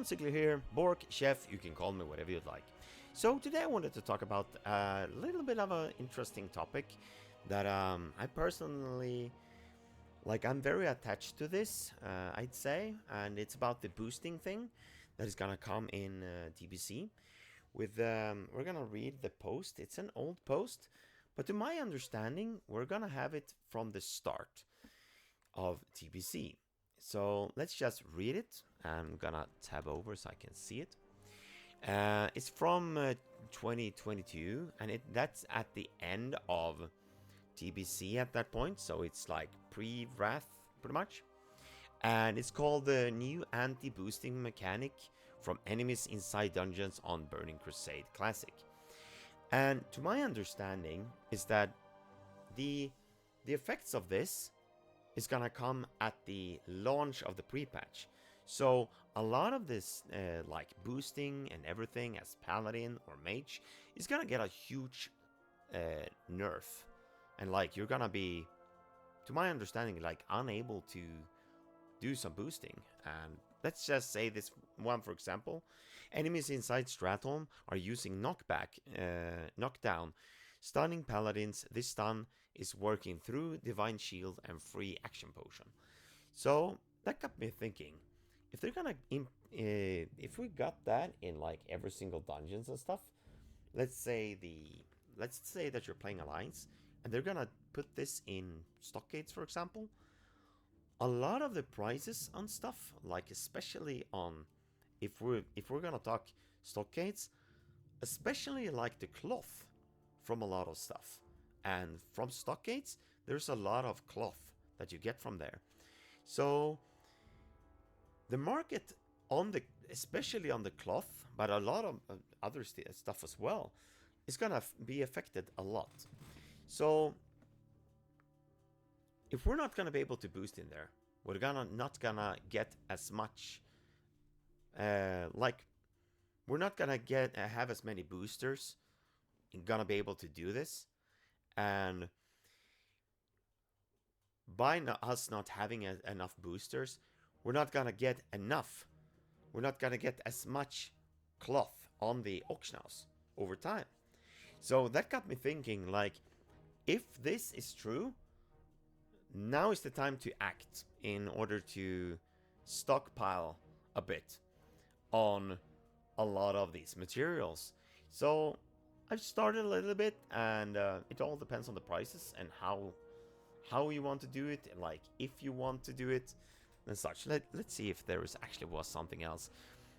everyone, Ziggler here, Bork, Chef, you can call me whatever you'd like. So today I wanted to talk about a little bit of an interesting topic that I personally, I'm very attached to this, I'd say, and it's about the boosting thing that is gonna come in TBC. We're gonna read the post, it's an old post, but to my understanding, we're gonna have it from the start of TBC. So let's just read it. I'm gonna tab over so I can see it. It's from 2022, and that's at the end of TBC at that point, so it's like pre-Wrath, pretty much. And it's called the new anti-boosting mechanic from enemies inside dungeons on Burning Crusade Classic. And to my understanding is that the effects of this is gonna come at the launch of the pre-patch. So a lot of this like boosting and everything as Paladin or Mage is gonna get a huge nerf. And like you're gonna be, to my understanding, like unable to do some boosting. And let's just say this one for example. Enemies inside Stratholme are using knockdown, stunning paladins. This stun is working through Divine Shield and free action potion. So that got me thinking, if they're gonna if we got that in like every single dungeons and stuff, let's say that you're playing Alliance and they're gonna put this in Stockgates, for example, a lot of the prices on stuff, like especially on if we're gonna talk Stockgates, especially like the cloth from a lot of stuff. And from Stockgates, there's a lot of cloth that you get from there. So the market on the, especially on the cloth, but a lot of other stuff as well, is gonna be affected a lot. So if we're not gonna be able to boost in there, we're not gonna get as much. We're not gonna get have as many boosters. Gonna be able to do this, and by us not having enough boosters, we're not gonna get enough. We're not gonna get as much cloth on the auction house over time. So that got me thinking, like, if this is true, now is the time to act in order to stockpile a bit on a lot of these materials. So I've started a little bit, and it all depends on the prices and how you want to do it, like if you want to do it and such. Let's see if there actually was something else.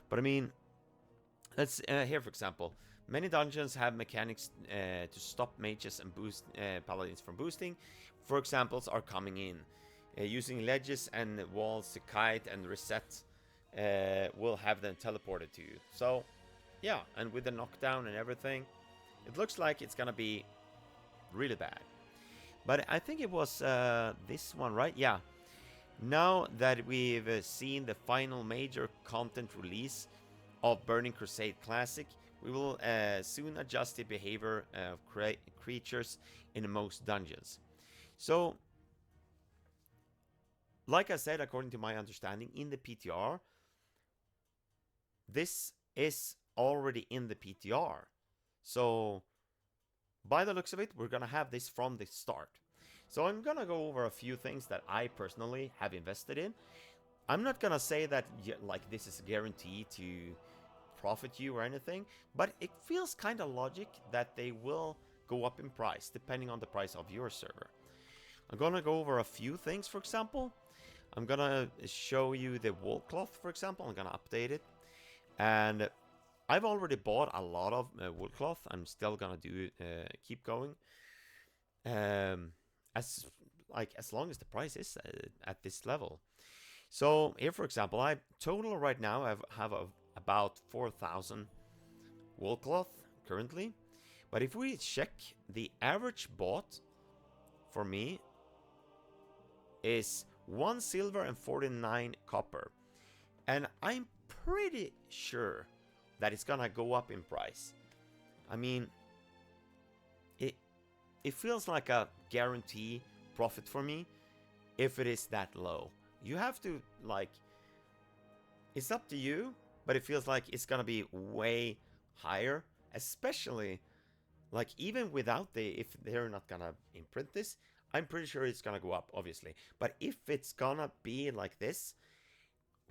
But I mean, let's here for example, many dungeons have mechanics to stop mages and boost paladins from boosting. For examples are coming in using ledges and walls to kite and reset will have them teleported to you. So yeah, and with the knockdown and everything, it looks like it's gonna be really bad. But I think it was this one, right? Yeah. Now that we've seen the final major content release of Burning Crusade Classic, we will soon adjust the behavior of creatures in most dungeons. So, like I said, according to my understanding, in the PTR, this is already in the PTR. So, by the looks of it, we're gonna have this from the start. So I'm gonna go over a few things that I personally have invested in. I'm not gonna say that like this is guaranteed to profit you or anything, but it feels kind of logic that they will go up in price depending on the price of your server. I'm gonna go over a few things. For example, I'm gonna show you the wool cloth. For example, I'm gonna update it, and I've already bought a lot of wool cloth. I'm still gonna keep going, as long as the price is at this level. So here, for example, I total right now I have about 4,000 wool cloth currently. But if we check, the average bought for me is 1 silver and 49 copper, and I'm pretty sure that it's gonna go up in price. I mean, it feels like a guarantee profit for me if it is that low. You have to, like, it's up to you but it feels like it's gonna be way higher, especially like even without if they're not gonna imprint this, I'm pretty sure it's gonna go up, obviously. But if it's gonna be like this,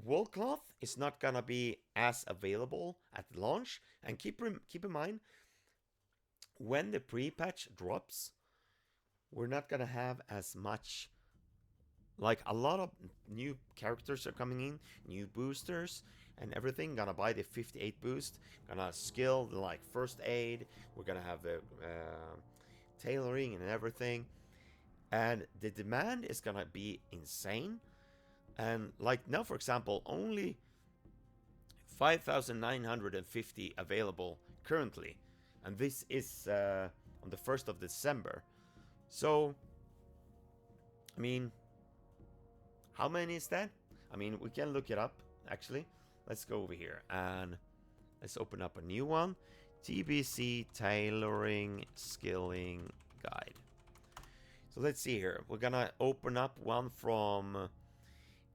wool cloth is not gonna be as available at launch. And keep in mind, when the pre-patch drops, we're not gonna have as much. Like a lot of new characters are coming in, new boosters and everything. Gonna buy the 58 boost, gonna skill like first aid. We're gonna have the tailoring and everything, and the demand is gonna be insane. And like now, for example, only 5,950 available currently, and this is on the 1st of December. So, I mean, how many is that? I mean, we can look it up, actually. Let's go over here and let's open up a new one. TBC Tailoring Skilling Guide. So let's see here. We're gonna open up one from...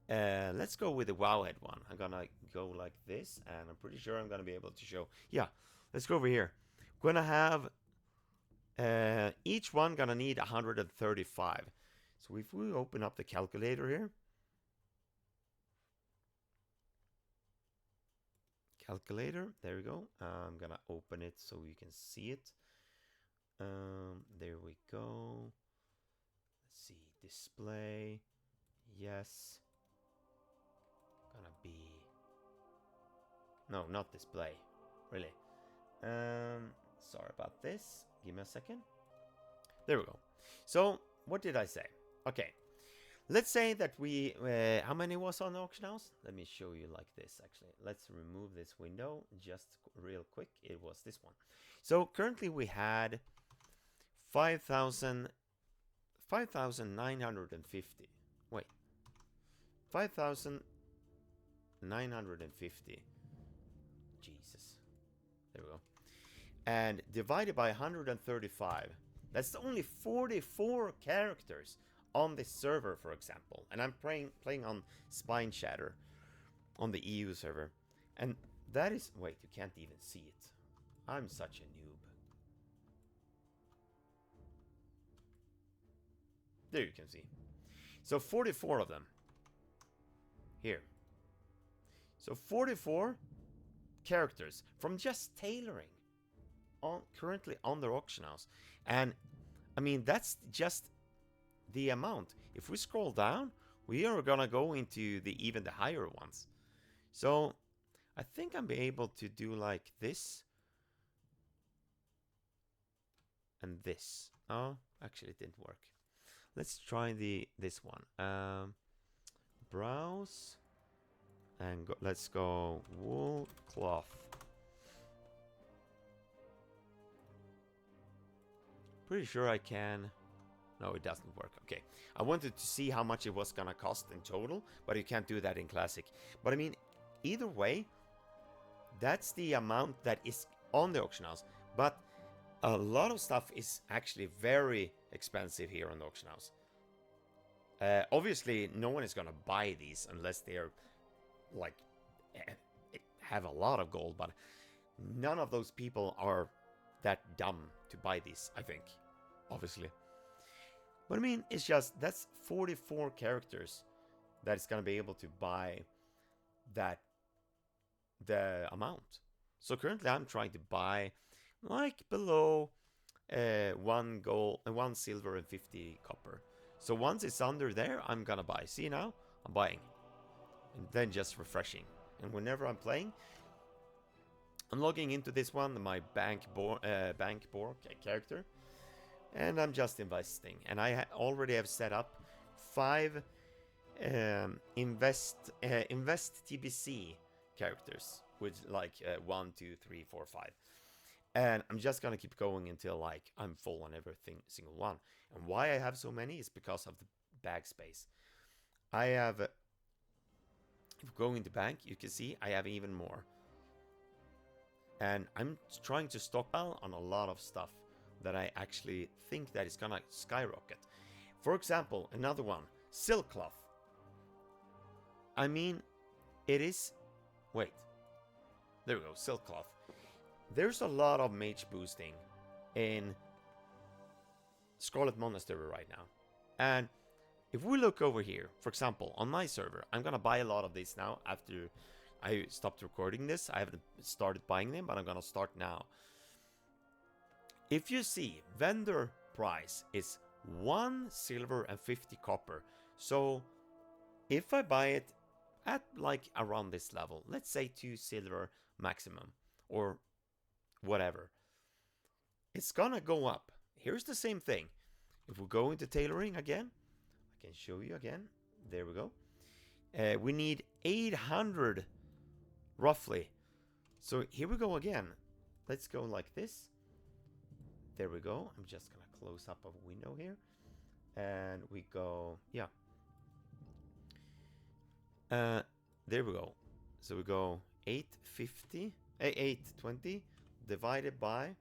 let's go with the Wowhead one. I'm gonna go like this, and I'm pretty sure I'm gonna be able to show... Yeah, let's go over here. We're gonna have... each one gonna need 135. So if we open up the calculator here... Calculator, there we go. I'm gonna open it so you can see it. There we go. Let's see, display, yes. Gonna be, no, not display, really. Sorry about this, give me a second. There we go. So what did I say? Okay, let's say that we, how many was on the auction house? Let me show you like this, actually. Let's remove this window just real quick. It was this one. So currently we had 5,950. Wait. 5,950. Jesus. There we go. And divided by 135. That's only 44 characters on this server, for example. And I'm playing on Spine Shatter on the EU server. And that is... Wait, you can't even see it. I'm such a noob. There you can see. So 44 of them. Here. So 44 characters from just tailoring currently on the auction house. And I mean, that's just the amount. If we scroll down, we are gonna go into even the higher ones. So I think I'm able to do like this and this. Oh, actually it didn't work. Let's try this one. Browse and let's go wool cloth. Pretty sure I can. No, it doesn't work. Okay, I wanted to see how much it was gonna cost in total, but you can't do that in Classic. But I mean, either way, that's the amount that is on the auction house. But a lot of stuff is actually very expensive here on the auction house. Obviously, no one is gonna buy these unless they're like have a lot of gold. But none of those people are that dumb to buy these, I think, obviously. But I mean, it's just, that's 44 characters that is going to be able to buy that, the amount. So currently I'm trying to buy like below 1 gold, 1 silver and 50 copper. So once it's under there, I'm going to buy. See now? I'm buying. And then just refreshing. And whenever I'm playing, I'm logging into this one, my Bank Bork character, and I'm just investing. And I already have set up 5 invest TBC characters with like 1, 2, 3, 4, 5. And I'm just gonna keep going until like I'm full on everything, single one. And why I have so many is because of the bag space. I have, if you go into bank, you can see I have even more. And I'm trying to stockpile on a lot of stuff that I actually think that is gonna skyrocket. For example, another one, silk cloth. I mean, it is... Wait. There we go, silk cloth. There's a lot of mage boosting in Scarlet Monastery right now. And if we look over here, for example, on my server, I'm gonna buy a lot of these now after I stopped recording this. I haven't started buying them, but I'm gonna start now. If you see, vendor price is 1 silver and 50 copper. So if I buy it at like around this level, let's say 2 silver maximum or whatever, it's gonna go up. Here's the same thing. If we go into tailoring again, I can show you again. There we go. We need 800 roughly. So here we go again. Let's go like this. There we go. I'm just gonna close up a window here. And we go, yeah. There we go. So we go 850, 820 divided by,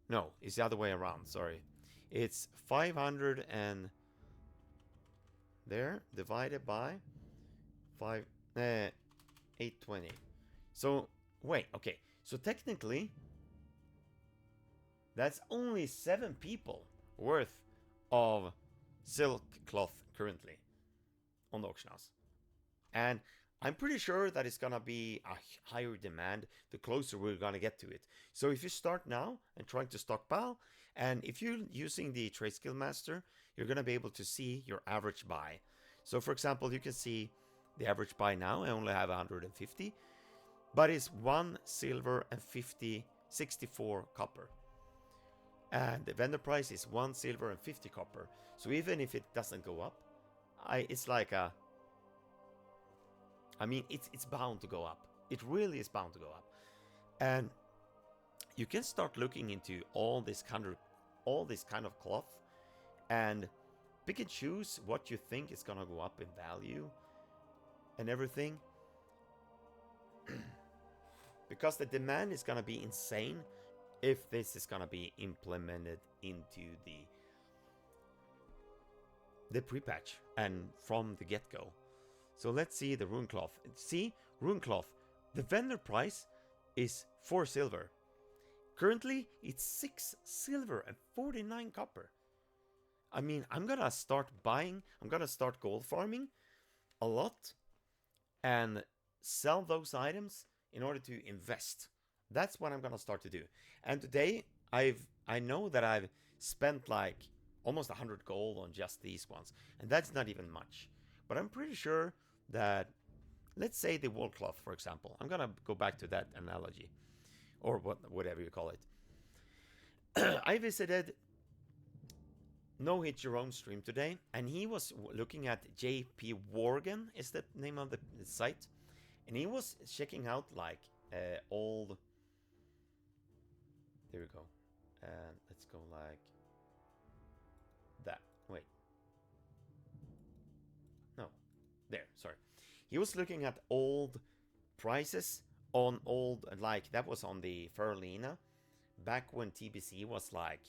no, it's the other way around, sorry. It's 500 and there divided by 820. So wait, okay. So technically that's only 7 people worth of silk cloth currently on the auction house. And I'm pretty sure that it's gonna be a higher demand the closer we're gonna get to it. So if you start now and trying to stockpile, and if you're using the Trade Skill Master, you're gonna be able to see your average buy. So for example, you can see the average buy now. I only have 150, but it's 1 silver and 64 copper. And the vendor price is 1 silver and 50 copper. So even if it doesn't go up, it's like a, I mean, it's bound to go up. It really is bound to go up. And you can start looking into all this kind of cloth and pick and choose what you think is gonna go up in value and everything. Because the demand is gonna be insane if this is gonna be implemented into the pre-patch and from the get-go. So let's see the rune cloth. See, rune cloth, the vendor price is 4 silver. Currently, it's 6 silver and 49 copper. I mean, I'm gonna start buying, I'm gonna start gold farming a lot and sell those items in order to invest. That's what I'm gonna start to do. And today, I know that I've spent like almost 100 gold on just these ones. And that's not even much. But I'm pretty sure that, let's say the wool cloth, for example. I'm gonna go back to that analogy. Or whatever you call it. I visited No Hit Jerome stream today. And he was looking at JP Worgen, is the name of the site. And he was checking out like old... There we go. Let's go like that. Wait. No. There, sorry. He was looking at old prices on old, like that was on the Ferlina back when TBC was like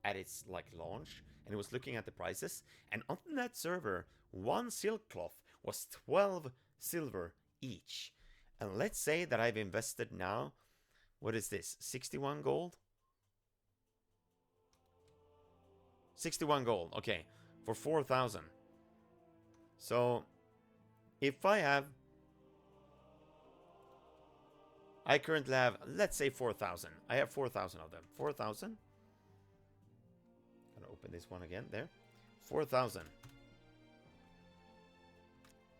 at its like launch, and he was looking at the prices, and on that server 1 silk cloth was 12 silver each. And let's say that I've invested now, what is this, 61 gold? 61 gold, okay, for 4,000. So if I currently have, let's say 4,000. I have 4,000 of them. 4,000. Gonna open this one again. There. 4,000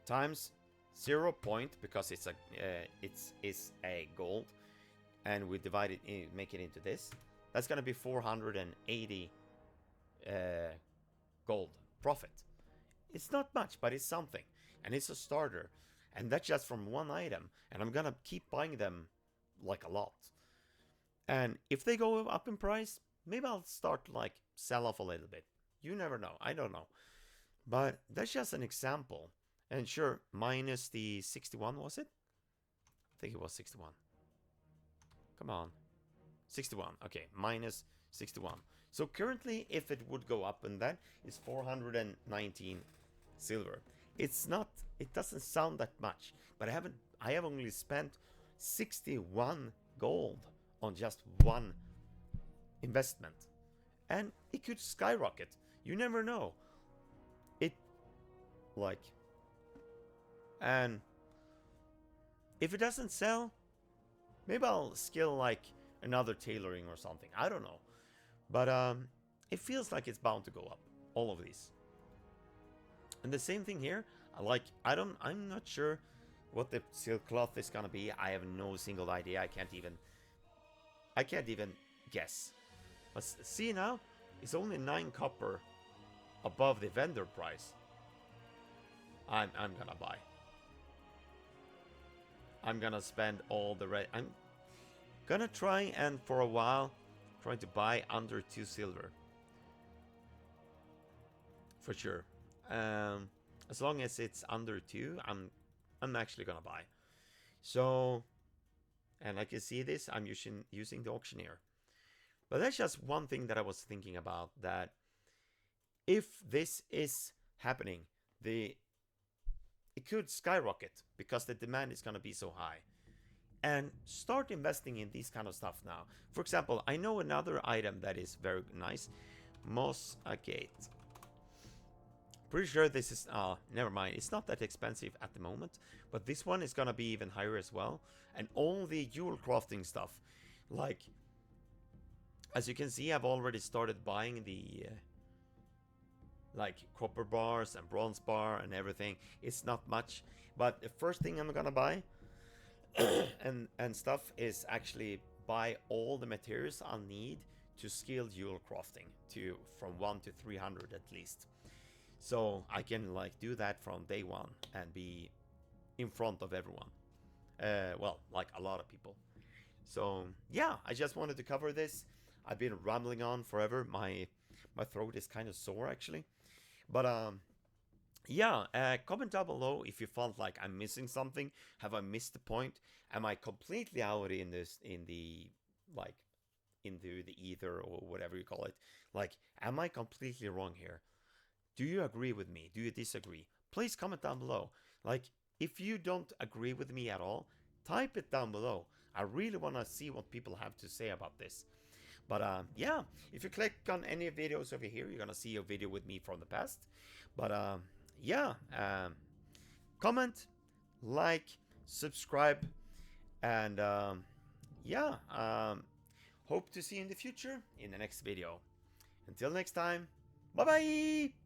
times 0 point, because it's a gold, and we divide it in, make it into this. That's gonna be 480 gold profit. It's not much, but it's something, and it's a starter, and that's just from one item. And I'm gonna keep buying them like a lot. And if they go up in price, maybe I'll start like sell off a little bit. You never know. I don't know. But that's just an example. And sure, minus the 61, was it? I think it was 61. Come on. 61. Okay, minus 61. So currently, if it would go up, and that is 419 silver. it's not, it doesn't sound that much, but I have only spent 61 gold on just one investment, and it could skyrocket. You never know. It, like, and if it doesn't sell, maybe I'll skill like another tailoring or something. I don't know, but it feels like it's bound to go up. All of these, and the same thing here. I'm not sure what the silk cloth is gonna be. I have no single idea. I can't even guess. But see now, it's only 9 copper above the vendor price. I'm gonna buy. I'm gonna spend all the red. I'm gonna try and for a while trying to buy under 2 silver. For sure. As long as it's under 2, I'm actually gonna buy. So, and like you see this, I'm using the auctioneer. But that's just one thing that I was thinking about, that if this is happening, it could skyrocket because the demand is gonna be so high. And start investing in these kind of stuff now. For example, I know another item that is very nice. Moss Agate. Pretty sure this is, never mind, it's not that expensive at the moment, but this one is gonna be even higher as well. And all the jewel crafting stuff, like, as you can see, I've already started buying the, like, copper bars and bronze bar and everything. It's not much, but the first thing I'm gonna buy and stuff is actually buy all the materials I'll need to scale jewel crafting to from 1 to 300 at least. So I can like do that from day one and be in front of everyone. Well, like a lot of people. So yeah, I just wanted to cover this. I've been rambling on forever. My throat is kind of sore actually. But yeah, comment down below if you felt like I'm missing something. Have I missed the point? Am I completely out in this, in the, like, into the ether or whatever you call it? Like, am I completely wrong here? Do you agree with me? Do you disagree? Please comment down below. Like, if you don't agree with me at all, type it down below. I really want to see what people have to say about this. But yeah, if you click on any videos over here, you're gonna see a video with me from the past. But yeah, comment, like, subscribe, and yeah, hope to see you in the future in the next video. Until next time, bye bye.